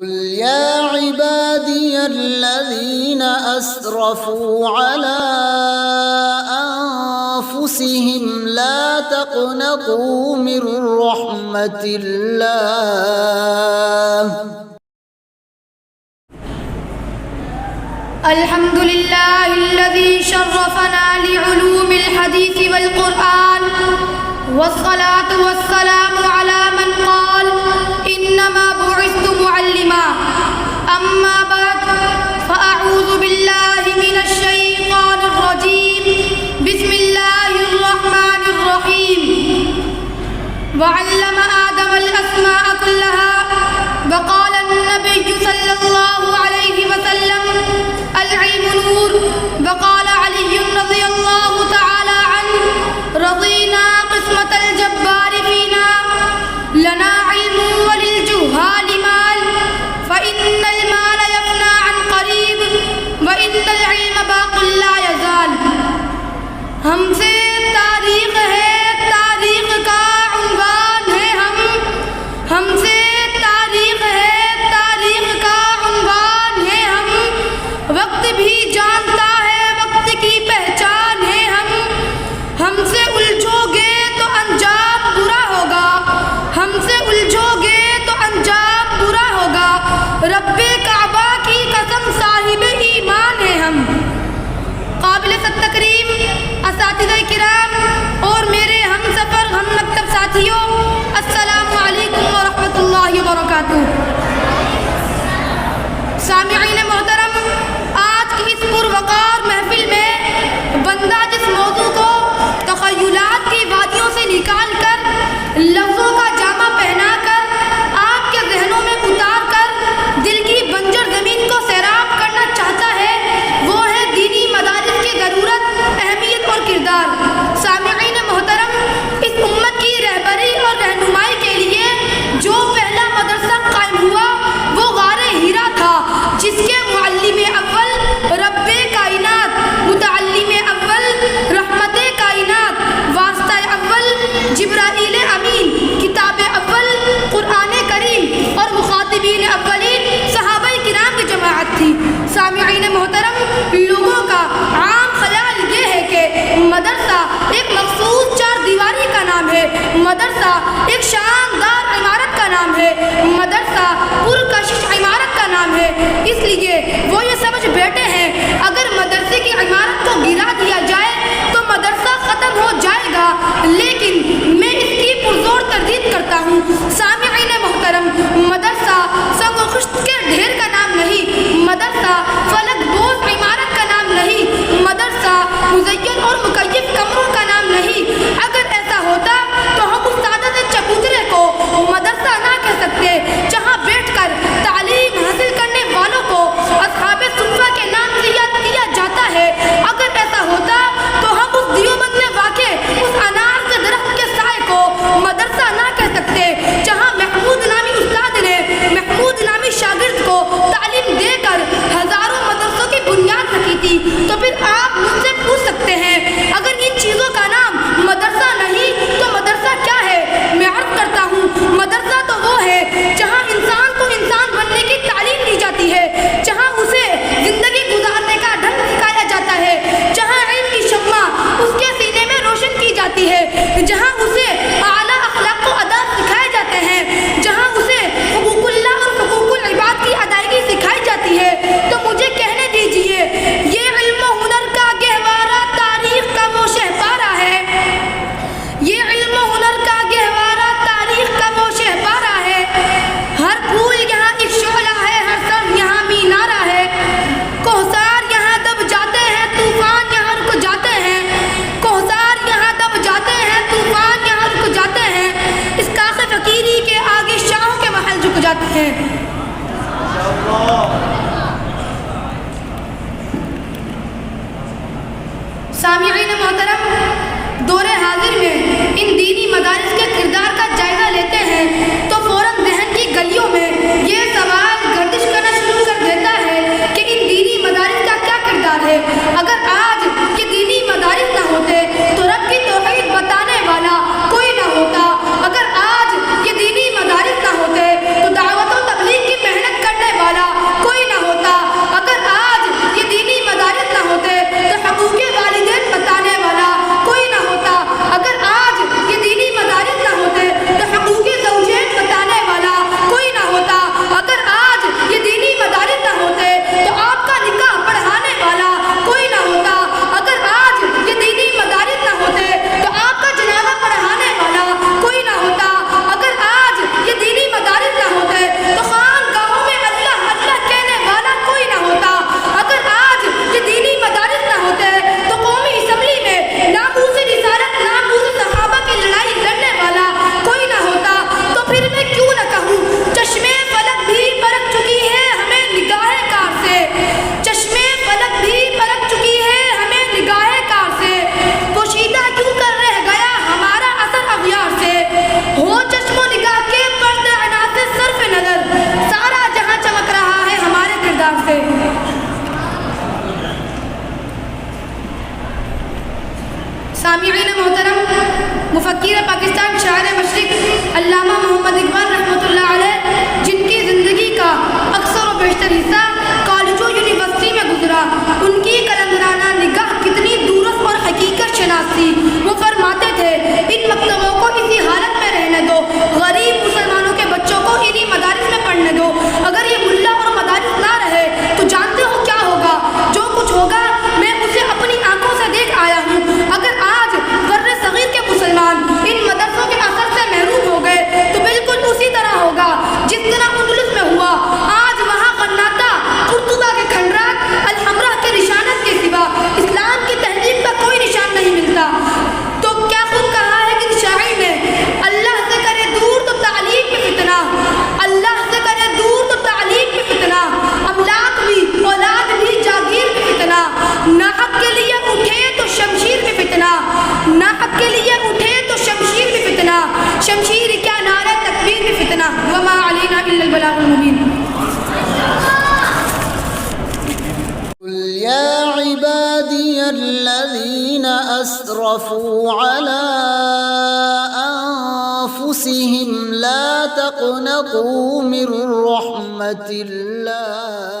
قل يا عبادي الذين أسرفوا على أنفسهم لا تقنطوا من رحمة الله الحمد لله الذي شرفنا لعلوم الحديث والقرآن، والصلاة والسلام على من قال إنما بعثت معلما. أما بعد فأعوذ بالله من الشيطان الرجيم. بسم الله الرحمن الرحيم. وعلم آدم الأسماء كلها، وقال النبي صلى الله عليه وسلم العلم نور. وقال علي رضي الله تعالى عنه رضينا قسمة الجبار فينا، لنا علم وللجهال مال، فإن المال يفنى عن قريب وإن العلم باق لا يزال. ہم سے تاریخ ہے، تاریخ کا عنوان ہے ہم سے تاریخ ہے، تاریخ کا عنوان ہے ہم. وقت بھی جانتا ہے، وقت کی پہچان ہے ہم سے الجھو گے تو انجام برا ہوگا، ہم سے الجھو گے تو انجام برا ہوگا. رب کعبہ کی قسم صاحب ایمان ہے ہم. قابل تکریم اساتذہ کرام اور میرے ہم سفر ہم مکتب ساتھیوں، السلام علیکم ورحمۃ اللہ وبرکاتہ. سامعین محترم، آج کی اس پروقار محفل میں بندہ جس موضوع کو تخیلات کی وادیوں سے نکال کر لفظوں کا جامہ پہنا کر آپ کے ذہنوں میں اتار کر دل کی بنجر زمین کو سیراب کرنا چاہتا ہے، وہ ہے دینی مدارس کی ضرورت، اہمیت اور کردار. سامعین محترم، اس امت کی رہبری اور رہنمائی کے لیے جو پہلا مدرسہ قائم ہوا وہ غار ہیرا تھا، جس کے معلم اول رب کائنات، متعلم اول رحمت کائنات، واسطہ اول جبرائیل امین، کتاب اول قرآن کریم اور مخاطبین اولین صحابہ کرام کی جماعت تھی. سامعین محترم، لوگوں کا عام خیال یہ ہے کہ مدرسہ ایک مخصوص چار دیواری کا نام ہے، مدرسہ ایک شاندار عمارت کا نام ہے، مدرسہ پرکشش عمارت کا نام ہے. اس لیے وہ یہ سمجھ بیٹھے ہیں اگر مدرسے کی عمارت کو گرا دیا جائے تو مدرسہ ختم ہو جائے گا، لیکن میں اس کی پرزور تردید کرتا ہوں. سامعین محترم، مدرسہ سنگ و خشت کے ڈھیر کا نام نہیں، مدرسہ فلک بوز عمارت کا نام نہیں، مدرسہ مزین اور مکیف کمروں کا نام نہیں. اگر ایسا ہوتا تو ہم اس سعادت چبوترے کو مدرسہ نہ کہہ سکتے جہاں بیٹھ کر تعلیم حاصل کرنے والوں کو اصحاب صفہ کے نام سے یاد کیا جاتا ہے. اگر ایسا ہوتا تو ہم اس دیوبند میں واقع اس انار کے درخت کے سائے کو مدرسہ نہ کہہ سکتے جہاں محمود نامی استاد نے محمود نامی شاگرد کو تعلیم دے کر ہزاروں مدرسوں کی بنیاد رکھی تھی. تو پھر آپ مجھ سے پوچھ سکتے ہیں اگر ان چیزوں کا نام مدرسہ نہیں تو مدرسہ کیا ہے؟ میں عرض کرتا ہوں، مدرسہ تو وہ ہے جہاں انسان کو انسان بننے کی تعلیم دی جاتی ہے، جہاں اسے زندگی گزارنے کا ڈھنگ سکھایا جاتا ہے، جہاں علم کی شمع اس کے سینے میں روشن کی جاتی ہے، جہاں اسے اعلیٰ اخلاق و آداب سکھائے جاتے ہیں، جہاں اسے حقوق اللہ اور حقوق العباد کی ادائیگی سکھائی جاتی ہے. تو مجھے کہنے دیجئے، یہ علم و ہنر کا گہوارہ تاریخ کا وہ شہپارہ ہے، یہ علم و ہنر کا گہوارہ تاریخ کا وہ شہپارہ ہے. ہر پھول یہاں ایک شعلہ ہے، ہر سر یہاں مینارہ ہے. کوہسار یہاں دب جاتے ہیں، طوفان یہاں رک جاتے ہیں، کوہسار یہاں دب جاتے ہیں، طوفان یہاں رک جاتے ہیں. اس کاخ فقیری کے آگے شاہوں کے محل جھک جاتے ہیں. سامعین محترم، دور حاضر میں ان دینی مدارس کے کردار کا جائزہ لیتے ہیں تو فوراً ذہن کی گلیوں میں یہ سوال گردش کرنا شروع کر دیتا ہے کہ ان دینی مدارس کا کیا کردار ہے؟ اگر آج یہ دینی مدارس نہ ہوتے تو رب کی توحید بتانے والا کوئی نہ ہوتا. اگر آج یہ دینی مدارس نہ ہوتے تو دعوت و تبلیغ کی محنت فقیر پاکستان شاعر مشرق علامہ محمد اقبال رحمۃ اللہ علیہ، جن کی زندگی کا اکثر و بیشتر حصہ کالجوں یونیورسٹی میں گزرا، ان کی قلندرانہ نگاہ کتنی دورست اور حقیقت شناس تھی۔ وہ فرماتے تھے ان مکتبوں کو اسی حالت میں رہنے دو، غریب مسلمانوں کے بچوں کو انہی مدارس میں پڑھنے دو، اگر یہ ملا اور مدارس نہ رہے تو جانتے ہو کیا ہوگا؟ جو کچھ ہوگا میں اسے اپنی آنکھوں سے دیکھ آیا ہوں۔ اگر آج بر صغیر کے مسلمان ان مدرسوں کے اثر سے محروم ہو گئے تو بالکل اسی طرح ہوگا جس طرح اندلس میں ہوا۔ آج وہاں غناطہ، قرطبہ کے کھنڈرات، الحمرا کے نشانت کے سوا اسلام کی تہذیب کا کوئی نشان نہیں ملتا۔ تو کیا خود کہا ہے کہ شاعر نے، اللہ سے کرے دور تو تعلیم میں فتنہ، اللہ سے کرے دور تو تعلیم میں فتنہ، املاک بھی اولاد بھی جاگیر میں فتنہ، ناحق کے لیے اٹھے تو شمشیر میں فتنہ، ناحق کے لیے اٹھے تو شمشیر میں فتنہ، شمشیر کیا نعرہ تکبیر میں فتنہ، وما علینا الا البلاغ المبین۔ قل يا عبادي الذين أسرفوا على أنفسهم لا تقنطوا من رحمة الله